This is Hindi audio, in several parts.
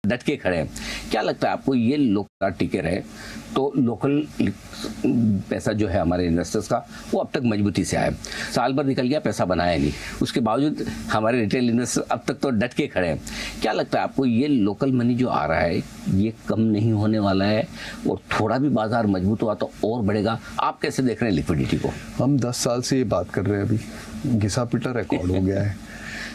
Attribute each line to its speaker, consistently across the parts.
Speaker 1: डट के खड़े हैं। क्या लगता है आपको, ये लोग टिके रहे तो लोकल पैसा जो है हमारे इन्वेस्टर्स का वो अब तक मजबूती से आया, साल भर निकल गया पैसा बनाया नहीं, उसके बावजूद हमारे रिटेल इन्वेस्टर अब तक तो डट के खड़े हैं। क्या लगता है आपको, ये लोकल मनी जो आ रहा है ये कम नहीं होने वाला है और थोड़ा भी बाजार मजबूत हुआ तो और बढ़ेगा? आप कैसे देख रहे हैं लिक्विडिटी को?
Speaker 2: हम 10 साल से ये बात कर रहे हैं, अभी घिसा पिटा रिकॉर्ड हो गया है।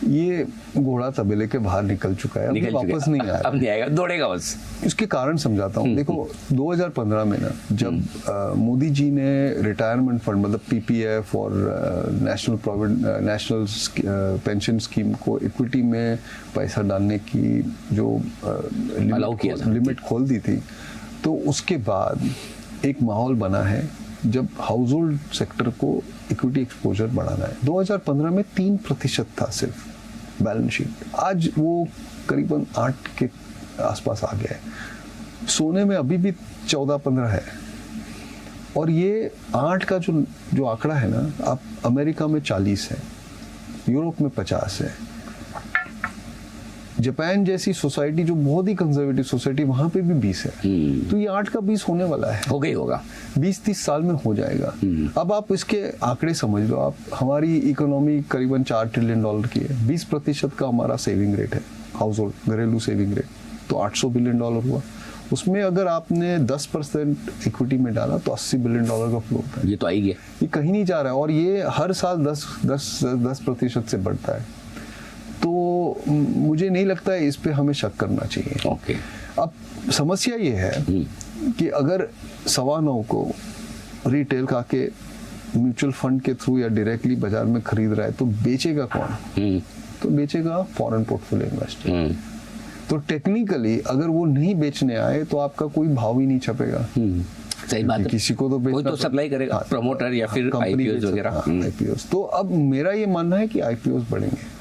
Speaker 2: ये घोड़ा तबेले के बाहर निकल चुका है, अभी वापस नहीं आया,
Speaker 1: अब नहीं आएगा, दौड़ेगा बस।
Speaker 2: इसके कारण समझाता हूँ। देखो 2015 में ना, जब मोदी जी ने रिटायरमेंट फंड मतलब पीपीएफ और नेशनल पेंशन स्कीम को इक्विटी में पैसा डालने की जो लिमिट खोल दी थी, तो उसके बाद एक माहौल बना है जब हाउस होल्ड सेक्टर को इक्विटी एक्सपोजर बढ़ाना है। 2015 में 3% था सिर्फ बैलेंस शीट, आज वो करीबन 8 के आसपास आ गया है। सोने में अभी भी 14-15 है, और ये 8 का जो आंकड़ा है ना, आप अमेरिका में 40 है, यूरोप में 50 है, जापान जैसी सोसाइटी जो बहुत ही कंजर्वेटिव सोसाइटी, वहां पे भी 20 है। तो ये 8 का 20 होने वाला है,
Speaker 1: हो गई होगा,
Speaker 2: 20-30 साल में हो जाएगा। अब आप इसके आंकड़े समझ लो, आप हमारी इकोनॉमी करीबन $4 ट्रिलियन की है, 20% का हमारा सेविंग रेट है, हाउस होल्ड घरेलू सेविंग रेट, तो $800 बिलियन हुआ। उसमें अगर आपने 10% इक्विटी में डाला तो $80 बिलियन का फ्लो है।
Speaker 1: ये तो आई गया,
Speaker 2: ये कहीं नहीं जा रहा है, और ये हर साल 10% से बढ़ता है। तो मुझे नहीं लगता है इस पे हमें शक करना चाहिए।
Speaker 1: ओके।
Speaker 2: अब समस्या ये है कि अगर 9.25 को रिटेल का के म्यूचुअल फंड के थ्रू या डायरेक्टली बाजार में खरीद रहा है, तो बेचेगा कौन? तो बेचेगा फॉरेन पोर्टफोलियो इन्वेस्टर। तो टेक्निकली अगर वो नहीं बेचने आए तो आपका कोई भाव ही नहीं छपेगा।
Speaker 1: सही बात है,
Speaker 2: किसी को तो
Speaker 1: कोई तो सप्लाई करेगा, प्रमोटर या फिर आईपीओ वगैरह।
Speaker 2: आईपीओ। तो अब मेरा ये मानना है कि आईपीओ बढ़ेंगे।